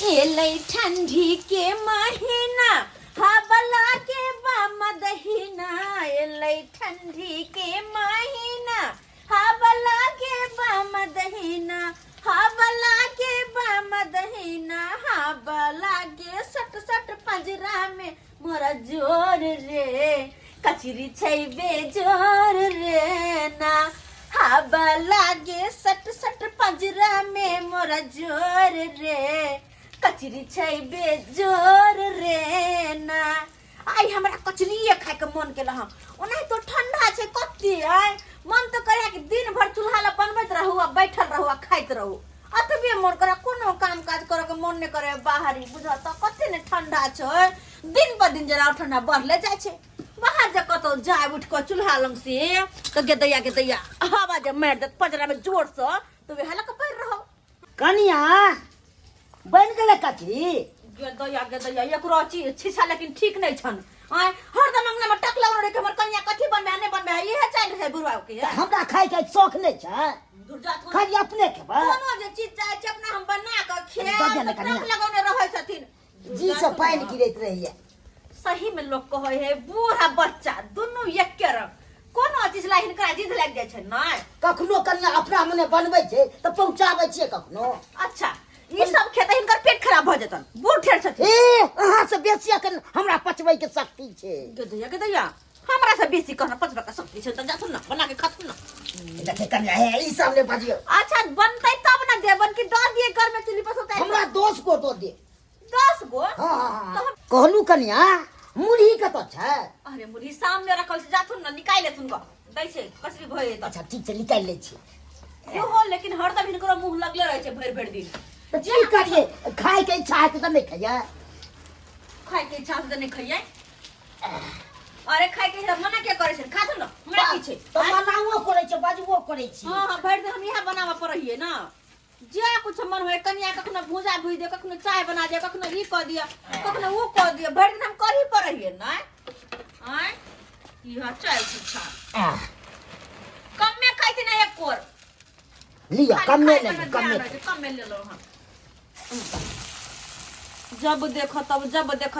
एलै ठंडी के महीना हबला के मदहीना एलै ठंडी के महीना हबला के मदहीना हबला के मदहीना हबला के सट सट पंजरा में मोरा जोर रे कचरी छैबे जोर रे ना हबला के सट सट पंजरा में मोरा जोर रे कचरी छैबे जोर रे ना आई हमरा कचरी खाए के मन केला हम ओना तो ठंडा छै कत्ते आय मन तो करे कि दिन भर चूल्हा ला बनबैत रहू आ बैठल रहू आ खाइत रहू अतबे मन करे कोनो काम काज करे के मन नै करे बाहरी बुझा त कत्ते ने ठंडा छै दिन पर दिन जरा ठंडा बढ़ले जाय छै बाहर जे कतो जाय उठ के चूल्हा लंग से तो गेदैया हवा जे मार दे पजरा में जोर से तो वे हला के पैर रहो कनिया बन गेले कचरी गेदैया एकरो चीज छिछा लेकिन ठीक नै छन आय हरदम अंगना में टक लगल रे के हमर कन्या कथि बनबे नै बनबे इहे चल रहे बुढ़वा के हमरा खाए के शौक नै छै खाली अपने खेबा कोनो जे चीज चाहे छै अपना हम बना के खेब टक लगौने रहै छथिन जी से पानी गिरैत रहिए सही में लोग कहे है बूढ़ा बच्चा दोनों एके रंग कोनो चीज ला हिनकरा जिद लाग जाय छै नै कखनो कनिया अपना मने बनबै छै त पहुंचाबै छै कखनो अच्छा ई सब खेत हिनकर पेट खराब भ जेतन बूढ़ ठेर छथिन ए अहाँ से बेसी अखन हमरा पचबै के शक्ति छै गेदैया हमरा से बेसी कहना पचबै के शक्ति छै त जाथुन न बना के खाथुन न देखे कनिया हे ई सब ने बाजियो अच्छा बनतै तब न देबन कि द दिए घर में चुल्ही पर सुतै हमरा 10 गो दो दे 10 गो हां कहलू कनिया मुरही कत छै अरे मुरही सामने रखल छै जाथुन न निकाल लेथुन ग दै छै कसरी भए त अच्छा ठीक छै निकाल ले छी हो लेकिन हरदम हिनकर मुंह लगले रहै छै भरि भरि दिन त की करिए खाए के इच्छा है त नहीं खाइए खाए के इच्छा से नहीं खाइए अरे खाए के मना के करे छै खाथुन न हमरा की छै त मनाओ करे छै बाजबो करे छी हां भरि दिन हम इहा बनावा परहिए ना जे कुछ मन होय कनिया कखनो भूजा भूज दे कखनो चाय बना दे कखनो ई क दिया कखनो वो क दिया भरि दिन हम करही परहिए ना आय इहा चाय छा कम में खाइ छी ना एक कोर लिया कम में ले लो हम जब देखो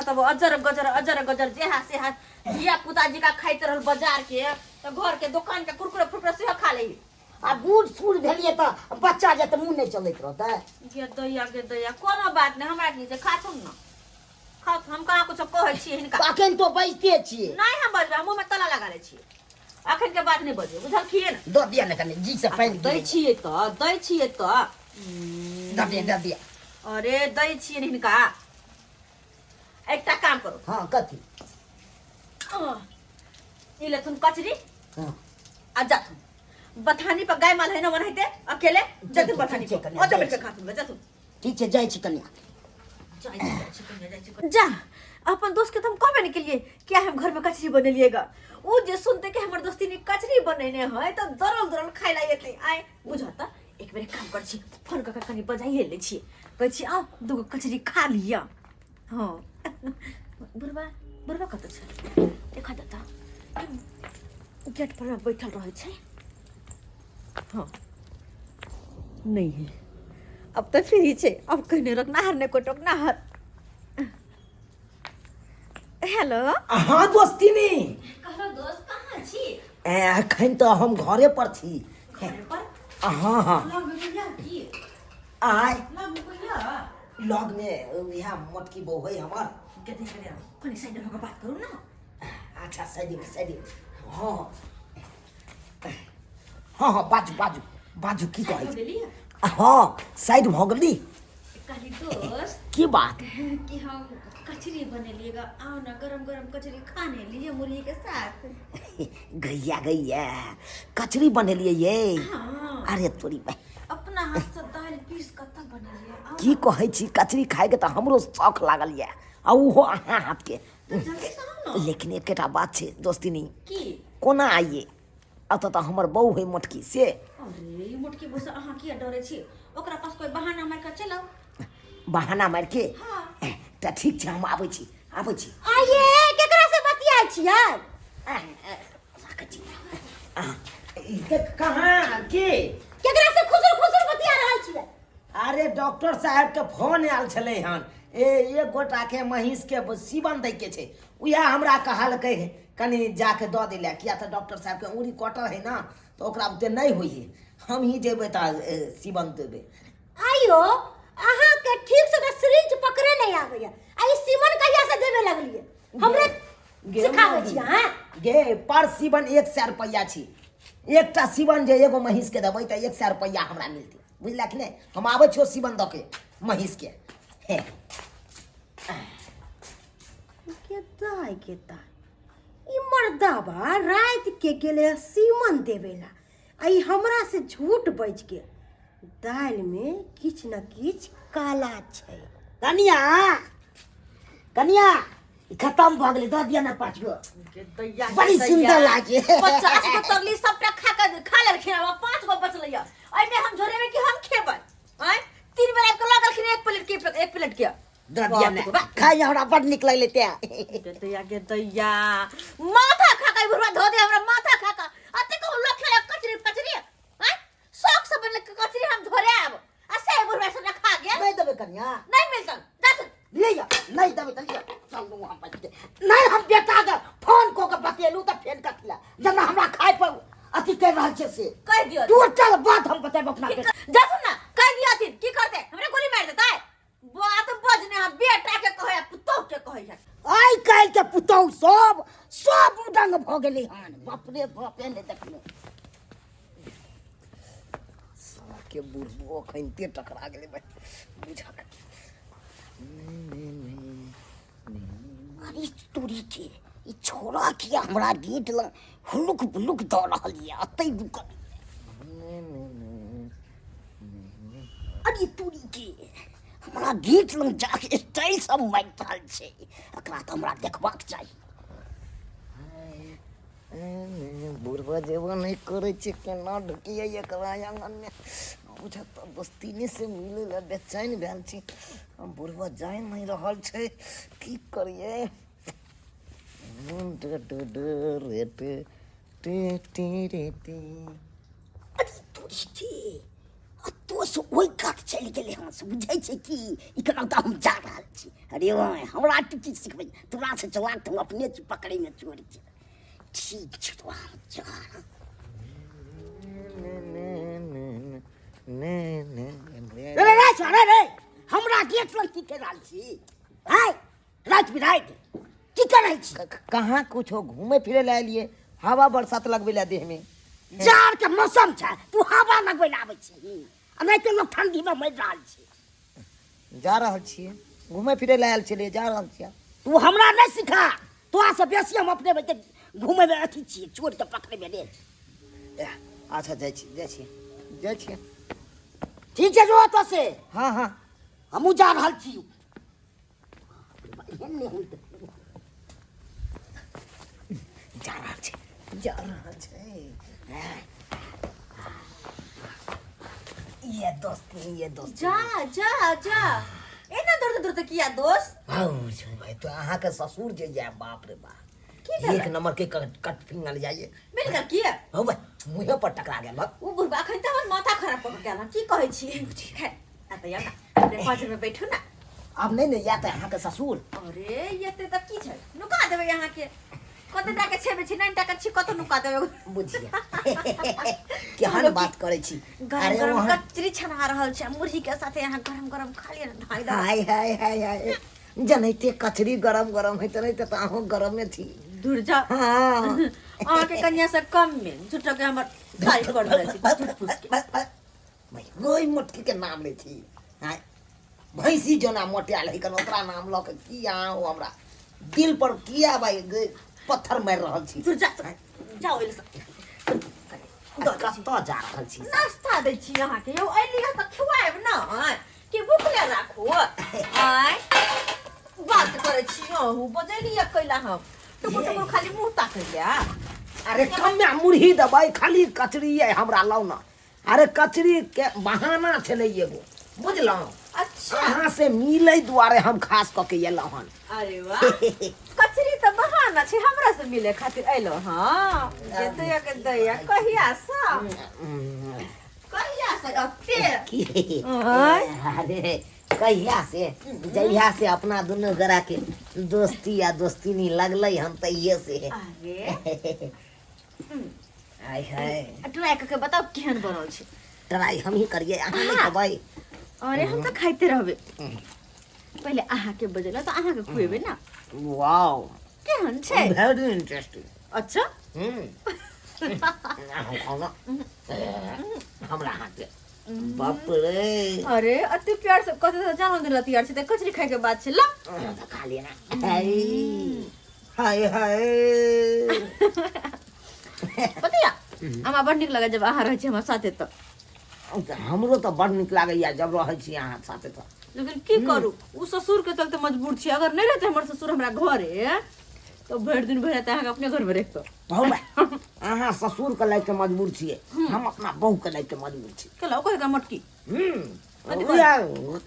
तब अजर गजर जेहा से हाथ जिया पुताजी का खाइत रहल बाजार के तो घर के दुकान के कुरकुरे फुरकुरे से खा ले आ बूढ़ सूढ़ भेलिए त बच्चा जे त मुंह नहीं चलैत रहता गेदैया कोनो बात नहीं हमरा की से खाथुन न खाथ हम कहाँ कुछ कहै छी हिनका अखन तो बजते छी नहीं हम बजबे मुंह में ताला लगा ले छी अखन के बात नहीं बजबे बुझल खिए न दो दिया न कने जी से पानी दै छिए त दे दिया अरे दै छिए हिनका एकटा काम करो हां कथि इले तुम कचरी हां आ जाथुन बथानी पर गाय माल है न बनैते अकेले जतु बथानी पर ओ जब के खाथुन जतु ठीक छै जाय छी कन्या जाय छी जा अपन दोस्त के तुम कहबे नहीं के लिए क्या हम घर में कचरी बनेलिएगा वो जे सुनते कि हमर दोस्ती ने कचरी बनेने है तो दरल खाइ ला एते आए बुझता एक बेर काम कर छी फोन कर कनी बजाइए ले छी कहै छी आ दुगो कचरी खा लिया हां बुढ़वा कत छै देखा देता गेट पर बैठल रहै छै हाँ नहीं है अब तो फ्री छे अब कहने रख नहर ने को टोक नहर हेलो हां दोस्तिनी कहो दोस्त कहां छी अखन तो हम घरे पर छी घर पर हां लग में भैया की आय लग में भैया लग में यहां मोटकी बहू है हमर के कोनी साइड में बात करू ना अच्छा साइड हां हां बाजू की कहै हां साइड भ गेली काली दोस्त की बात कि हम कचरी बनेलिएगा आओ ना गरम कचरी खाने लिए मुर्गी के साथ गैया कचरी बनेलिए ये हाँ। अरे तोरी भाई अपना हाथ से दाल पीस कत बनेलिए की कहै छी कचरी खाए के त हमरो शौक लागल ये आ ओहो अहाँ हाथ के जल्दी से हम न लेकिन एकटा बात छै दोस्तिनी की कोना आइए अत त हमर बहू है मोटकी से अरे मोटकी बस अहाँ किया डरे छी ओकरा पास कोई बहाना मार के चलाओ बहाना मार के हाँ। त ठीक छै हम आबै छी आइए केकरा से बतियाइ छियै कहाँ के केकरा से खुसुर बतिया रहल छियै अरे डॉक्टर साहब के फोन आयल छलै हन एक गोटा के महीष के सीवन दै के छै उएह हमरा कहलकै कनी जाके दऽ दै लए किया तऽ डॉक्टर साहब के उंगली कटल है ना तो ओकरा बुते नहीं होई है हम ही जेबै तऽ सीवन देबै आइयो अहाँ के ठीक से सिरिंज पकड़े नहीं आबैया आई सीमन कहिया से देबे लगलिए हमरे सिखाबै छी हां गे पर सीवन 100 रुपया छी एकटा सीवन जे एगो महीष के देबै तऽ 100 रुपया हमरा मिलतै बुझला कि नहीं हम आबै छियो सीवन दऽ के महीष के केता ई मर्दाबा रात के गेले सीमन देवेला आई हमरा से झूठ बज के दाल में किछ न किछ काला छै कनिया कनिया खत्म भ गेलै दऽ दिया ना 5 गो बड़ी सुंदर लागे 50 गो तरली सबटा खा लेलखिन अब 5 गो बचलै एहि में हम झोरे में कि हम खेबै हैं 3 बेर के लगलखिन एक प्लेट के दऽ दिया ना खाइ हमरा बड निक लगले के दैया माथा खा के बुढ़वा धो दे हमरा माथा खा के अते को लोग खेला कचरी हैं शौक से बनले कचरी हम धोरे आब आ से बुढ़वा सब खा गया नहीं देबे कनिया नहीं मिलता जा ले जा नहीं देबे त लिया चल दू हम बच नहीं हम बेटा के फोन को के बतेलू त फेन का खिला जना हमरा खाए पर अति कह रहल छै से कह दियो तू चल बात हम बताब अपना के जा सुन ना कह दिया थी की करते हमरा गोली मार देता है बात बजने बेटा के कहे पुतौ के कहे है आई काल के पुतौ सब उदंग भ गेलै हन बाप रे बाप ने देखले के बुढ़बो खनते टकरा गेलै बुझा के अरे तोरी के ई छोरा के हमरा गीत ल हुलुक बुलुक द रहल ये अतै दुकन अरे तोरी के हमरा गीत लग जाके स्टाइल सब माइक रहल छै एकरा त हमरा देखबाक चाही बुढ़वा जेबो नहीं करे छै केना ढुकिए एकरा आंगन में बुझा त दोस्तीने से मिले ला बेचैन भेल छी हम बुढ़वा जाय नहीं रहल छै की करिए अरे तोरी के तो से ओइ कात चलि गेलै हन से बुझै छै कि इकरा त हम जा रहल छी अरे ओए हमरा टुकी सिखबै तोरा से चला तुम अपने पकड़े में चोर छै ठीक छै तो हम जा रे हमरा गेट लग की कर रहल छी हाय रात बिरात की करै छी कहाँ कुछो घूमे फिरे ला लिए हवा बरसात लगबे ला देह में जार के मौसम छै तू हवा लगबे ला आबै छी आ नहीं तो लोग ठंडी में मर रहल छी जा रहल छी घूमे फिरे ला आयल छलिए जा रहल छी तू हमरा नहीं सिखा तोरा से बेसी हम अपने में घूमे में अथी छी चोर के पकड़े में दे अच्छा जाइ छी ठीक छै जो तो से हां हमू जा रहल छी जा रहल छै ये दोस्त जा एना दूर किया दोस्त हां भाई तो अहाँ के ससुर जे जाय बाप रे बाप एक नंबर के कट फिंगल जाइए मिल गल किया हो भाई मुहे पर टकरा गेल ओ बुढ़बा खन त हमर माथा खराब भ गेल की कहै छी खै आ त या अपने पाछ में बैठो ना अब नहीं या त अहाँ के ससुर अरे येते त की छै नुका देबै यहाँ के कत टाका छेबे छी 9 टाका छी कत नुका देबै बुझिया केहन बात करै छी अरे वो कचरी छना रहल छै मुरही के साथे यहाँ गरम खा लिया ना हाय जनैते कचरी गरम है त नहीं त अहो गरम में थी दूर जा हां आके कन्या से कम में झूठो के हमर खाई कर दे छी झूठ फूस के भाई गोई मोटकी के नाम ले थी हां भैंसी जोना मोटिया लेकिन ओकरा नाम ल के की आओ हमरा दिल पर किया भाई पत्थर मार रहल छी दूर जा जाओ एल कत जा रहल छी नाश्ता दै छी अहाँ के यौ एलिया त खुआएब ना के भूखले राखू आय बात करे छी ओहु बजैलिया कैला हम टुकुर खाली मुंह ताकैया अरे कम्या मुरही दबाई खाली कचरी है हमरा लौना अरे कचरी के बहाना छले एगो बुझलौ अच्छा अहाँ से मिलै दुआरे हम खास क के एलौ हन अरे वाह कचरी त बहाना छै हमरा से मिले खातिर एलो हां ये तो या के दया कहिया अरे कहिया से जहिया से अपना दोनों गरा के दोस्ती या दोस्ती नहीं लगल हम तहिए से अरे आय हाय ट्राई करके बताओ केहन बनल छै ट्राई हम ही करिए अहाँ नहीं खबै अरे हम तो खाइते रहबे पहले अहाँ के बजेला तो अहाँ के खुएबे ना वाओ केहन छै वेरी इंटरेस्टिंग अच्छा हमरा हाथ बाप रे अरे अति प्यार से कते से जानो दिन रात यार छै त कचरी खाए के बात छै ला खा लेना हाय हाय पतिया हमरा बड़ नीक लगे जब अहाँ रहै छी हमरा साथे त हमरो तो बड़ नीक लागैया जब रहै छी अहाँ साथे तो लेकिन की करू उ ससुर के चलते मजबूर छी अगर नहीं रहते हमर ससुर हमरा घरे तो भर दिन भर रहते अपने घर में रहतो अहाँ ससुर के लायक मजबूर छियै हम अपना बहू के लायक मजबूर छी केला कहे का मटकी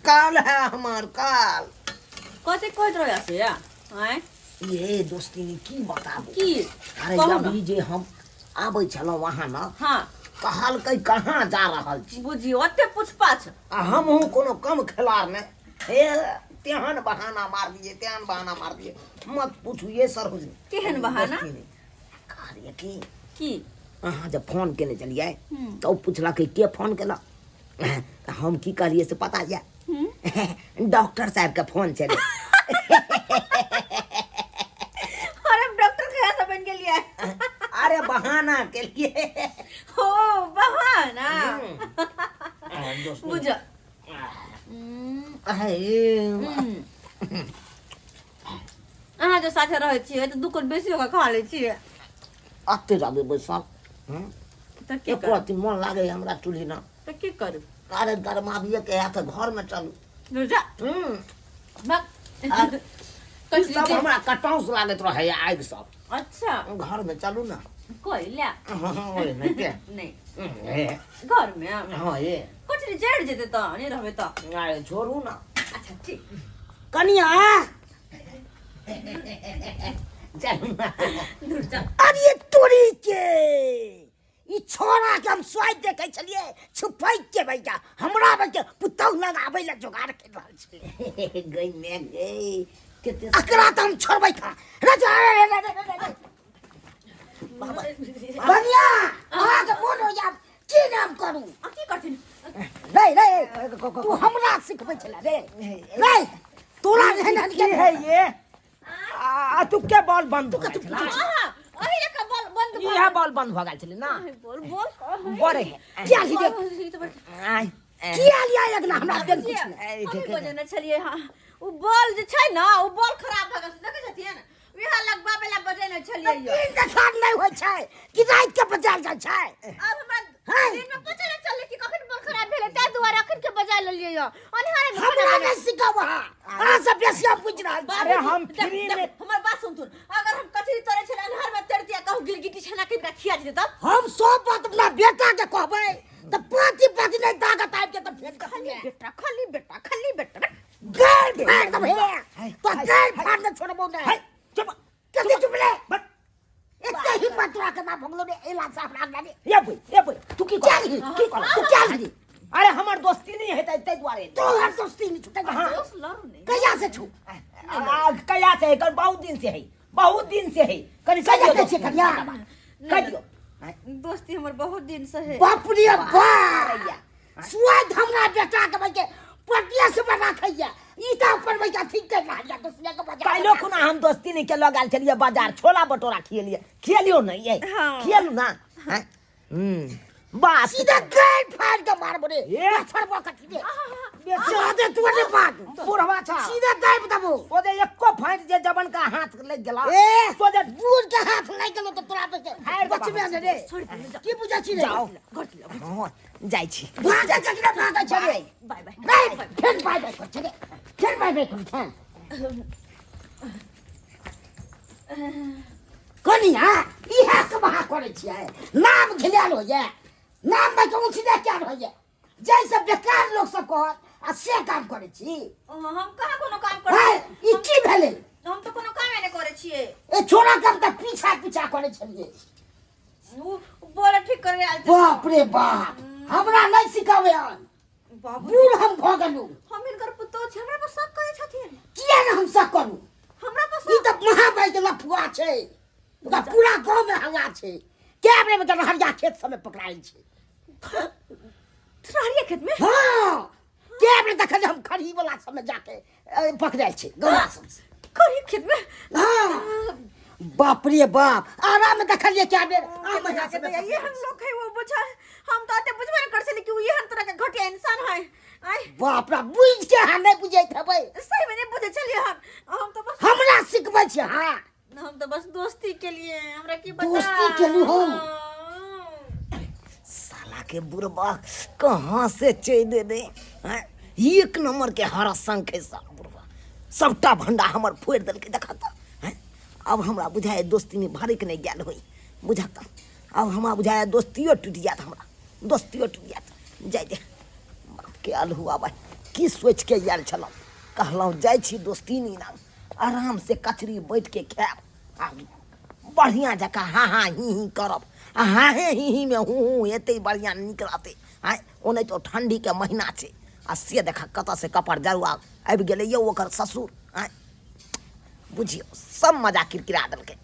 काल है हमार काल कते कहत रहे से हैं ये दोस्ती की बताबू की अरे जब जे हम आबै छलौ वहां न हां कहल कै कहां जा रहल छी बुझी ओते पूछपाछ हम हूं कोनो कम खिलाड़ ने हे तेहन बहाना मार दिए तेहन बहाना मार दिए मत पूछू ये सर हो केहन बहाना कहलिए की अहाँ जब फोन केने चलिए तो पूछला के फोन केला हम की कहलिए से पता या डॉक्टर साहब का फोन चले अरे डॉक्टर कैसा बन के लिए अरे बहाना के लिए हो बहाना बुझा अहाँ जो साथे रहे छियै तो दुकान बेसी होगा खा ले छियै अते जाबे बैसल त के एको अति मन लागे हमरा चूल्ही ना त के करू अरे गरमाबिए के हाथ घर में चलू जा बक कचरी सब के हमरा कटौस लागत रहे आग सब अच्छा घर में चलू ना कोई ला ओए नहीं के नहीं घर में हां ये कचरी जड़ जेते त नहीं रहबे त अरे छोड़ू ना अच्छा ठीक कनिया चल दूर जा अरे तोरी के ई छोरा के हम स्वाद देखे छलिए छुपाई के भैया हमरा बके पुतौ लगाबै ल जोगाड़ के रहल छले गई में गई केते अकरा त हम छोड़बै था राजा बाबा बनिया आ के मोन हो जा की नाम करू की करथिन नहीं तू हमरा सिखबै छला रे नहीं तोरा रहन के है ये तू के बॉल बंद हो गया ओही लेका बॉल बंद ये बॉल बंद हो गया छले ना बोल बोल बड़े है क्या ली आई किया लिया एक ना हमरा बेन कुछ अभी बजने छलिए हां उ बॉल जे छै ना उ बॉल खराब भ गेल देखे छथिए ना विहा लगबाबे ला बजने छलिए यो दिन देखार नहीं होय छै कि रात के बजाल जा छै अब हमरा दिन में पता नहीं चले कि कखन बॉल खराब भेले त दुआरे अखन के बजा लेलिए यो अनहारे में हमरा नहीं सिखावा आ सब बेसिया पूछ रहल अरे हम फ्री में हमर बात सुन सुन अगर हम कचरी तोरे छले अनहार में तर दिया कहू गिलगिटी छना के खिया दे तब हम सब बात अपना बेटा के कहबै त पाती पाती नहीं ताकत आब के त फेर खाली बेटा गर्ल फाड़ दब है तो गर्ल फाड़ न छोड़बो नहीं चुप कथि चुप ले एते हिम्मत रख के ना भगलो ने एला साफ राख लागे ये बोल तू की कर तू क्या ली अरे हमर दोस्ती नहीं है तै द्वारे तो हर दोस्ती नहीं छूटे दोस्त लड़ नहीं कया से छू कया से कर बहुत दिन से है कनी कया के छे कया कहियो दोस्ती हमर बहुत दिन से है बाप रे बाप स्वाद हमरा बेटा के भाई के पटिया से बना खइया ईटा ऊपर भैया ठीक कर रहा दूसरे के बाजार काइलो खुना हम दोस्ती नहीं के लगाल चलिए बाजार छोला भटोरा खिलियो नहीं है खिलू ना बस सीधा गर्ल फाड़ के मारबो रे छोड़बो कथि दे बेचारे तू ने बात बुढ़वा छा सीधा दाब दबो ओ दे एको फाड़ जे जबन का हाथ लग गेला तो जे बूढ़ के हाथ लग गेलो तो तोरा पे बचबे ने रे की बुझा छी रे जाओ जाई छी भागा चकरा भागा छरे बाय बाय नहीं फिर बाय बाय कर छरे फिर बाय बाय कर कनिया इहा के बहा करे छियै नाम घिलाल हो जाय नाम में कहूँ सीधा क्या रहिए जैसे बेकार लोग सब कह आ से काम करे छी हम कहाँ कोनो काम करे ई की भेले हम तो कोनो काम नहीं करे छिए ए छोरा काम त पीछा करे छलिए वो बोले ठीक करे आल बाप रे बाप हमरा नहीं सिखावे हन बाबू बूढ़ हम भ गेलू हम इनकर पुतौह छी हमरा पर शक करे छथिन किया न हम सब करू हमरा पर ई त महाबाई के लफुआ छै ओकरा पूरा गांव में हवा छै क्या बेर में त हरिया खेत सब में पकड़ाई छै रहरिया खेत में हां क्या बेर देखल हम खड़ी वाला सब में जाके पकड़ाई छै गौरा सब खरी खेत में हां बाप रे बाप आराम में देखलिए क्या बेर आ मजा से ये हम लोग है वो बुझा हम तो आते बुझबे कर से कि ये हर तरह के घटिया इंसान है आई बाप रे बुझ के हम नहीं बुझैत हबै सही में नहीं बुझे चलिए हम तो बस हमरा सिखबै छै हां हम तो बस दोस्ती के लिए हमरा की पता दोस्ती केलू हम साला के बुढ़बा कहां से चैल दे एक नंबर के हरा संख है सब बुढ़बा सबटा भंडा हमर फोड़ देल के देखता अब हमरा बुझाए दोस्ती में भारी के नहीं गेल होई बुझाता अब हमरा बुझाए दोस्तियो टूट जात हमरा दोस्तियो टूट जात जाय दे बाप के अलहु आबै की सोच के आयल छलौ कहलौ जाय छी दोस्ती नी नाम आराम से कचरी बैठ के खाएब आ बढ़िया जका हाँ हाँ ही करब आ हाँ ही में हूँ एते बढ़िया नीक रहते आय ओने तो ठंडी के महीना छै आ से देखा कत से कपड़ जरुआ आबि गेलै यौ ओकर ससुर आय बुझियो सब मजा किरकिरा देलकै